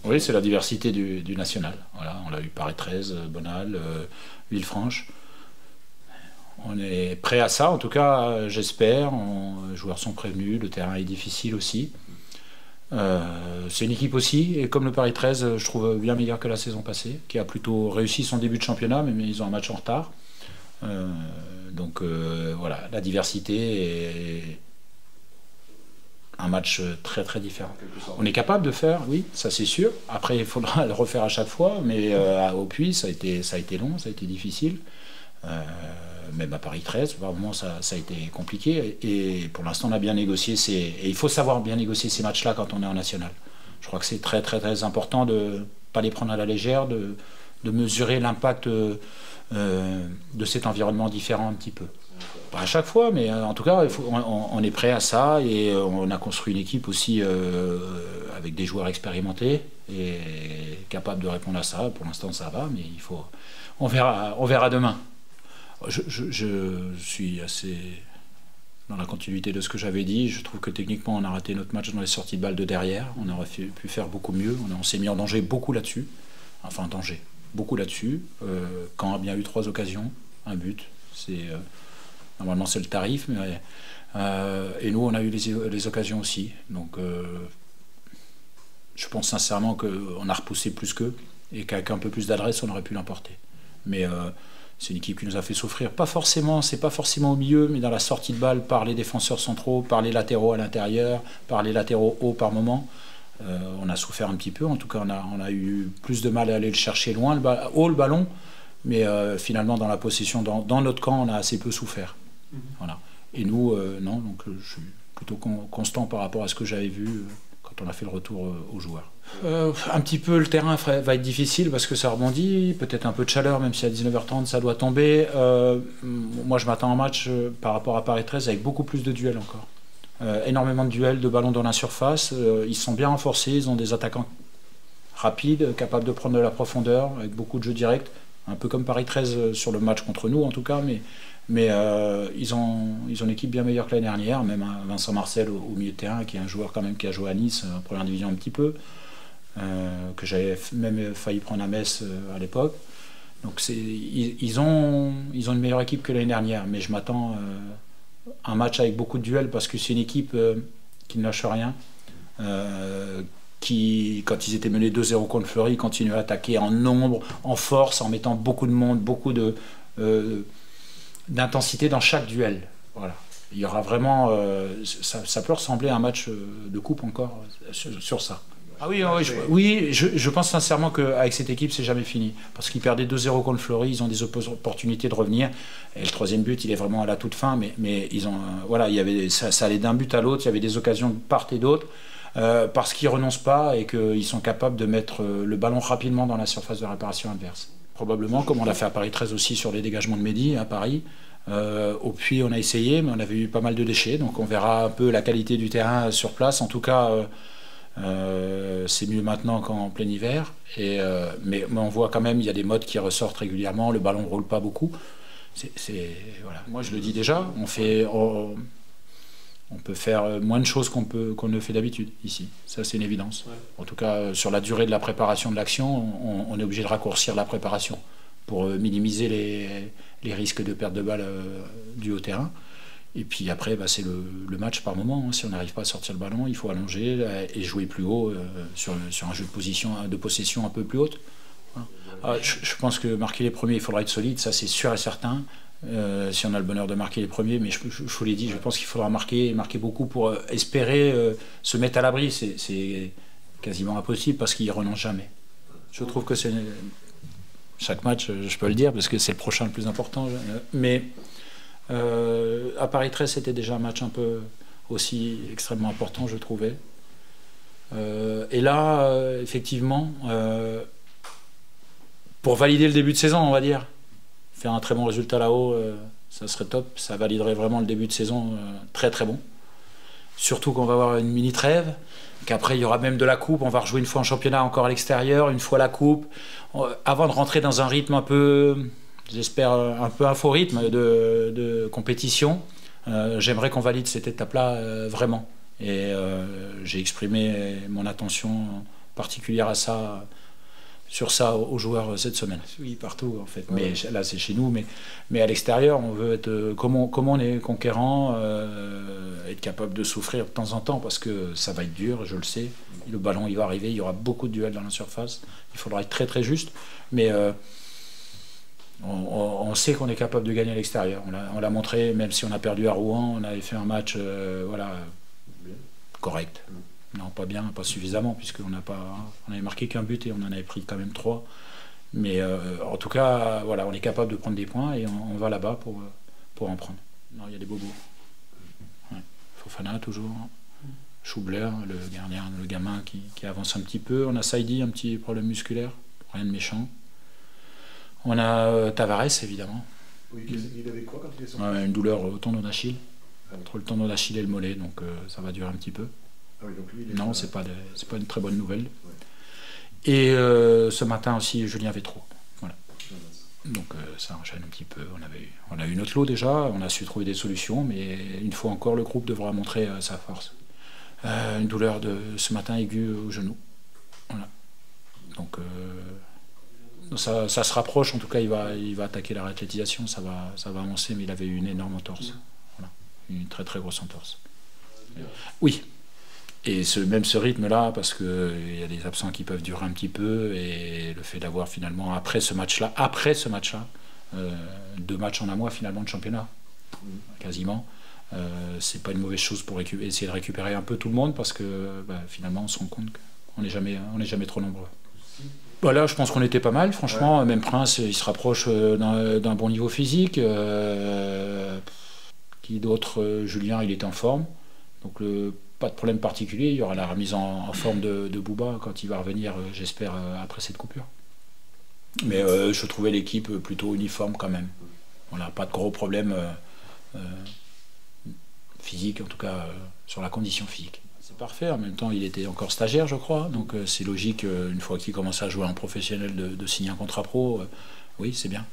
Oui, c'est la diversité du national. Voilà, on l'a eu Paris 13, Bonal, Villefranche. On est prêt à ça, en tout cas, j'espère. Les joueurs sont prévenus, le terrain est difficile aussi. C'est une équipe aussi, et comme le Paris 13, je trouve bien meilleur que la saison passée, qui a plutôt réussi son début de championnat, mais ils ont un match en retard. Donc voilà, la diversité est un match très très différent. On est capable de faire, oui, ça c'est sûr. Après, il faudra le refaire à chaque fois, mais au Puy, ça a été long, ça a été difficile. Même à Paris 13, par moments ça a été compliqué. Et pour l'instant, on a bien négocié. Et il faut savoir bien négocier ces matchs-là quand on est en national. Je crois que c'est très très très important de ne pas les prendre à la légère, de mesurer l'impact de cet environnement différent un petit peu. Pas à chaque fois, mais en tout cas, on est prêt à ça et on a construit une équipe aussi avec des joueurs expérimentés et capables de répondre à ça. Pour l'instant, ça va, mais on verra demain. Je suis assez dans la continuité de ce que j'avais dit. Je trouve que techniquement, on a raté notre match dans les sorties de balles de derrière. On aurait pu faire beaucoup mieux. On s'est mis en danger beaucoup là-dessus. Enfin, en danger, beaucoup là-dessus. Quand on a bien eu 3 occasions, un but, normalement c'est le tarif. Mais, et nous, on a eu les occasions aussi. Donc, je pense sincèrement qu'on a repoussé plus qu'eux et qu'avec un peu plus d'adresse, on aurait pu l'emporter. Mais c'est une équipe qui nous a fait souffrir. C'est pas forcément au milieu, mais dans la sortie de balle par les défenseurs centraux, par les latéraux à l'intérieur, par les latéraux hauts par moment. On a souffert un petit peu. En tout cas, on a eu plus de mal à aller le chercher loin, le ballon. Mais finalement, dans la possession, dans notre camp, on a assez peu souffert. Voilà. Et nous, non. Donc, je suis plutôt constant par rapport à ce que j'avais vu quand on a fait le retour aux joueurs. Un petit peu, le terrain va être difficile parce que ça rebondit, peut-être un peu de chaleur, même si à 19h30 ça doit tomber. Moi je m'attends à un match par rapport à Paris 13 avec beaucoup plus de duels encore. Énormément de duels, de ballons dans la surface. Ils sont bien renforcés, ils ont des attaquants rapides, capables de prendre de la profondeur, avec beaucoup de jeux directs, un peu comme Paris 13 sur le match contre nous en tout cas, mais ils ont une équipe bien meilleure que l'année dernière, même Vincent Marcel au milieu de terrain, qui est un joueur quand même qui a joué à Nice, en première division un petit peu. Que j'avais même failli prendre à Metz à l'époque. Donc ils ont une meilleure équipe que l'année dernière, mais je m'attends à un match avec beaucoup de duels parce que c'est une équipe qui ne lâche rien, qui, quand ils étaient menés 2-0 contre Fleury, continuent à attaquer en nombre, en force, en mettant beaucoup de monde, beaucoup d'intensité dans chaque duel. Voilà. Il y aura vraiment... ça peut ressembler à un match de coupe encore sur ça. Ah oui, je pense sincèrement qu'avec cette équipe, c'est jamais fini. Parce qu'ils perdaient 2-0 contre Fleury, ils ont des opportunités de revenir. Et le 3e but, il est vraiment à la toute fin. Mais ils ont, voilà, ça allait d'un but à l'autre, il y avait des occasions de part et d'autre. Parce qu'ils ne renoncent pas et qu'ils sont capables de mettre le ballon rapidement dans la surface de réparation adverse. Probablement, comme on l'a fait à Paris 13 aussi sur les dégagements de Mehdi à Paris. Au Puy, on a essayé, mais on avait eu pas mal de déchets. Donc on verra un peu la qualité du terrain sur place. En tout cas... c'est mieux maintenant qu'en plein hiver, mais on voit quand même il y a des modes qui ressortent régulièrement, le ballon ne roule pas beaucoup. Voilà. Moi je le dis déjà, on peut faire moins de choses qu'on ne fait d'habitude ici, ça c'est une évidence. Ouais. En tout cas sur la durée de la préparation de l'action, on est obligé de raccourcir la préparation pour minimiser les risques de perte de balle du haut terrain. Et puis après, c'est le match par moment. Si on n'arrive pas à sortir le ballon, il faut allonger et jouer plus haut sur un jeu de possession un peu plus haute. Voilà. Je pense que marquer les premiers, il faudra être solide, ça c'est sûr et certain. Si on a le bonheur de marquer les premiers, mais je vous l'ai dit, je pense qu'il faudra marquer beaucoup pour espérer se mettre à l'abri. C'est quasiment impossible parce qu'ils ne renoncent jamais. Je trouve que c'est... Chaque match, je peux le dire, parce que c'est le prochain le plus important. Mais... à Paris 13, c'était déjà un match un peu aussi extrêmement important, je trouvais. Et là, effectivement, pour valider le début de saison, on va dire, faire un très bon résultat là-haut, ça serait top. Ça validerait vraiment le début de saison très très bon. Surtout qu'on va avoir une mini trêve, qu'après il y aura même de la coupe, on va rejouer une fois en championnat encore à l'extérieur, une fois la coupe, avant de rentrer dans un rythme un peu... J'espère un peu faux rythme de compétition. J'aimerais qu'on valide cette étape-là vraiment. Et j'ai exprimé mon attention particulière sur ça aux joueurs cette semaine. Oui, partout en fait. Mais là, c'est chez nous. Mais à l'extérieur, on veut être comment on est conquérant, être capable de souffrir de temps en temps parce que ça va être dur, je le sais. Le ballon, il va arriver, il y aura beaucoup de duels dans la surface. Il faudra être très très juste. Mais on sait qu'on est capable de gagner à l'extérieur. On l'a montré, même si on a perdu à Rouen, on avait fait un match correct. Non, pas bien, pas suffisamment, puisqu'on avait marqué qu'un but et on en avait pris quand même 3. Mais en tout cas, voilà, on est capable de prendre des points et on va là-bas pour en prendre. Non, il y a des bobos. Ouais. Fofana, toujours. Choubler, le gardien, le gamin qui avance un petit peu. On a Saïdi, un petit problème musculaire, rien de méchant. On a Tavares, évidemment. Oui, il avait quoi quand il est sorti? Une douleur au tendon d'Achille, entre le tendon d'Achille et le mollet, donc ça va durer un petit peu. Ah oui, donc lui, non, c'est pas une très bonne nouvelle. Ouais. Et ce matin aussi, Julien Vétro. Voilà. Donc ça enchaîne un petit peu. On a eu notre lot déjà, on a su trouver des solutions, mais une fois encore, le groupe devra montrer sa force. Une douleur ce matin aiguë au genou. Voilà. Donc ça se rapproche, en tout cas il va attaquer la réathlétisation, ça va avancer, mais il avait eu une énorme entorse. Voilà. Une très très grosse entorse. Oui. Et même ce rythme-là, parce qu'il y a des absents qui peuvent durer un petit peu, et le fait d'avoir finalement, après ce match-là, 2 matchs en un mois finalement de championnat, quasiment, c'est pas une mauvaise chose pour essayer de récupérer un peu tout le monde, parce que finalement on se rend compte qu'on n'est jamais trop nombreux. Voilà, je pense qu'on était pas mal, franchement. Ouais. Même Prince, il se rapproche d'un bon niveau physique. Qui d'autre? Julien, il est en forme. Donc pas de problème particulier. Il y aura la remise en forme de Bouba quand il va revenir, j'espère, après cette coupure. Mais je trouvais l'équipe plutôt uniforme quand même. Voilà, pas de gros problèmes physiques, en tout cas sur la condition physique. C'est parfait, en même temps il était encore stagiaire je crois, donc c'est logique une fois qu'il commence à jouer en professionnel de signer un contrat pro, oui c'est bien,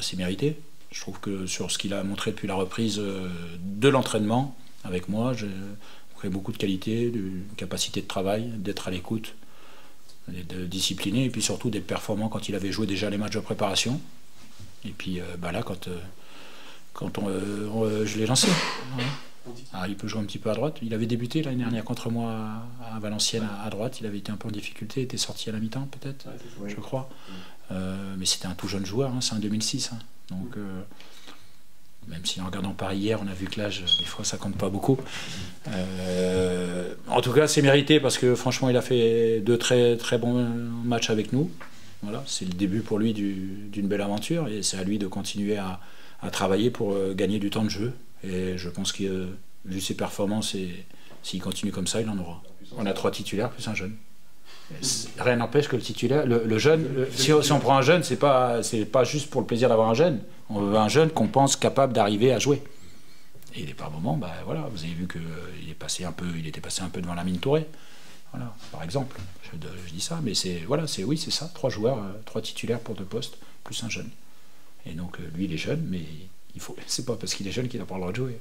c'est mérité. Je trouve que sur ce qu'il a montré depuis la reprise de l'entraînement avec moi, j'ai beaucoup de qualité, de capacité de travail, d'être à l'écoute, de discipliné et puis surtout d'être performant quand il avait joué déjà les matchs de préparation. Et puis là quand je l'ai lancé. Ah, il peut jouer un petit peu à droite. Il avait débuté l'année dernière contre moi à Valenciennes à droite. Il avait été un peu en difficulté, était sorti à la mi-temps peut-être, je crois. Mais c'était un tout jeune joueur, c'est un 2006. Donc, même si en regardant Paris hier, on a vu que l'âge, des fois, ça compte pas beaucoup. En tout cas, c'est mérité parce que franchement, il a fait 2 très, très bons matchs avec nous. Voilà, c'est le début pour lui d'une belle aventure et c'est à lui de continuer à travailler pour gagner du temps de jeu. Et je pense que, vu ses performances, s'il continue comme ça, il en aura. On a 3 titulaires plus un jeune. Rien n'empêche que le titulaire, le jeune, si on prend un jeune, c'est pas juste pour le plaisir d'avoir un jeune. On veut un jeune qu'on pense capable d'arriver à jouer. Et par moments, voilà, vous avez vu qu'il était passé un peu devant Lamine Touré. Voilà, par exemple. Je dis ça, mais c'est ça. 3 joueurs, 3 titulaires pour 2 postes, plus un jeune. Et donc lui, il est jeune, mais c'est pas parce qu'il est jeune qu'il n'a pas le droit de jouer.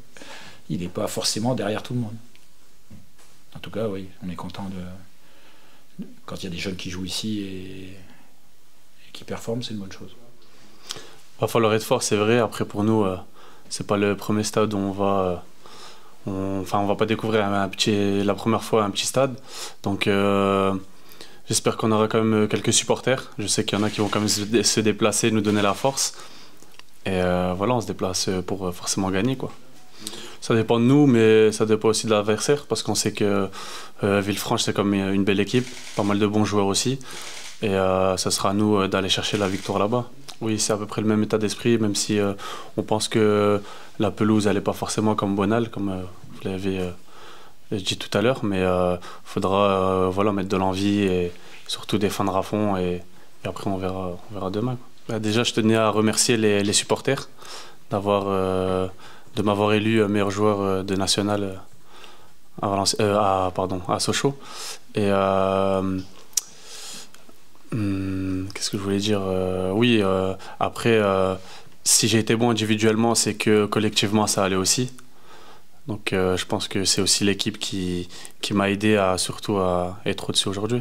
Il n'est pas forcément derrière tout le monde. En tout cas, oui, on est content quand il y a des jeunes qui jouent ici et qui performent, c'est une bonne chose. Il va falloir être fort, c'est vrai. Après, pour nous, c'est pas le premier stade où on va pas découvrir la première fois un petit stade. Donc, j'espère qu'on aura quand même quelques supporters. Je sais qu'il y en a qui vont quand même se déplacer, nous donner la force. Et voilà, on se déplace pour forcément gagner, quoi. Ça dépend de nous, mais ça dépend aussi de l'adversaire, parce qu'on sait que Villefranche, c'est comme une belle équipe, pas mal de bons joueurs aussi. Et ça sera à nous d'aller chercher la victoire là-bas. Oui, c'est à peu près le même état d'esprit, même si on pense que la pelouse, elle n'est pas forcément comme Bonal, comme vous l'avez dit tout à l'heure, mais il faudra mettre de l'envie et surtout défendre à fond, et après on verra demain, quoi. Déjà, je tenais à remercier les supporters de m'avoir élu meilleur joueur de national à Sochaux. Et qu'est-ce que je voulais dire? Oui, après, si j'ai été bon individuellement, c'est que collectivement, ça allait aussi. Donc, je pense que c'est aussi l'équipe qui m'a aidé surtout à être au-dessus aujourd'hui.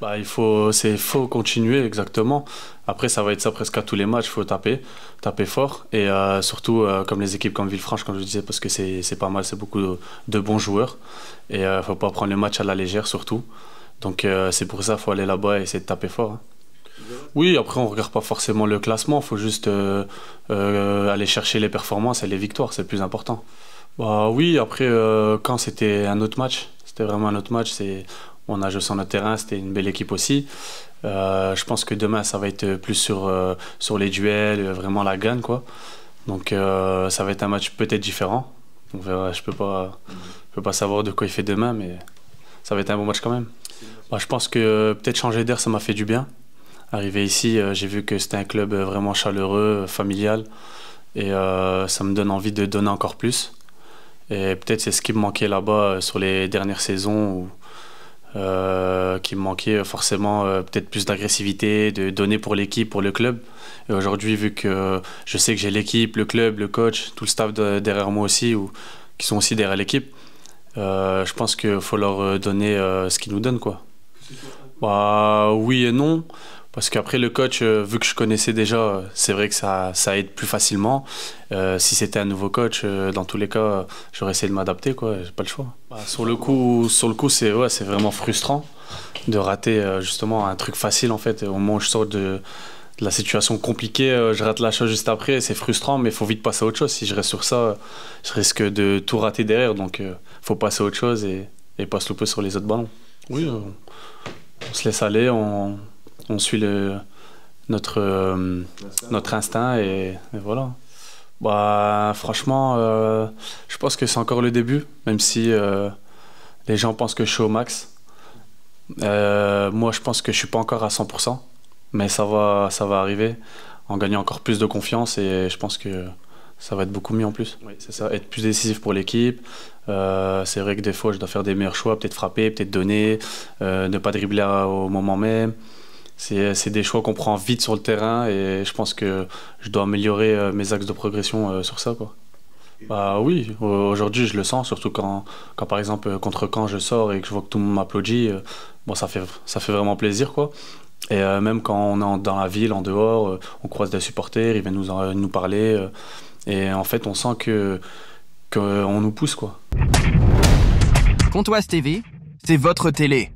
Bah, faut continuer exactement. Après, ça va être ça presque à tous les matchs. Il faut taper fort. Et surtout, comme les équipes comme Villefranche, comme je disais, parce que c'est pas mal, c'est beaucoup de bons joueurs. Et il ne faut pas prendre le match à la légère, surtout. Donc c'est pour ça qu'il faut aller là-bas et essayer de taper fort. Hein. Oui, après, on ne regarde pas forcément le classement. Il faut juste aller chercher les performances et les victoires. C'est le plus important. Bah, oui, après, quand c'était un autre match, c'était vraiment un autre match. On a joué sur notre terrain, c'était une belle équipe aussi. Je pense que demain, ça va être plus sur les duels, vraiment la gagne, quoi. Donc ça va être un match peut-être différent. On verra, je peux pas savoir de quoi il fait demain, mais ça va être un bon match quand même. Bah, je pense que peut-être changer d'air, ça m'a fait du bien. Arrivé ici, j'ai vu que c'était un club vraiment chaleureux, familial. Et ça me donne envie de donner encore plus. Et peut-être c'est ce qui me manquait là-bas sur les dernières saisons, qui me manquait forcément peut-être plus d'agressivité, de donner pour l'équipe, pour le club. Et aujourd'hui, vu que je sais que j'ai l'équipe, le club, le coach, tout le staff derrière moi aussi, qui sont aussi derrière l'équipe, je pense qu'il faut leur donner ce qu'ils nous donnent, quoi. Bah, oui et non. Parce qu'après, le coach, vu que je connaissais déjà, c'est vrai que ça aide plus facilement. Si c'était un nouveau coach, dans tous les cas, j'aurais essayé de m'adapter, quoi. J'ai pas le choix. Bah, sur le coup, c'est vraiment frustrant de rater justement un truc facile, en fait. Au moment où je sors de la situation compliquée, je rate la chose juste après. C'est frustrant, mais il faut vite passer à autre chose. Si je reste sur ça, je risque de tout rater derrière. Donc, il faut passer à autre chose et pas se louper sur les autres ballons. Oui, on se laisse aller, on suit notre instinct et voilà. Bah, franchement, je pense que c'est encore le début, même si les gens pensent que je suis au max. Moi, je pense que je ne suis pas encore à 100%, mais ça va arriver en gagnant encore plus de confiance et je pense que ça va être beaucoup mieux en plus. Oui, c'est ça, être plus décisif pour l'équipe. C'est vrai que des fois, je dois faire des meilleurs choix, peut-être frapper, peut-être donner, ne pas dribbler au moment même. C'est des choix qu'on prend vite sur le terrain et je pense que je dois améliorer mes axes de progression sur ça, quoi. Bah oui, aujourd'hui je le sens, surtout quand par exemple contre Caen je sors et que je vois que tout le monde m'applaudit, bon, ça fait vraiment plaisir, quoi. Et même quand on est dans la ville, en dehors, on croise des supporters, ils viennent nous parler et en fait on sent qu'on nous pousse, quoi. Pontoise TV, c'est votre télé.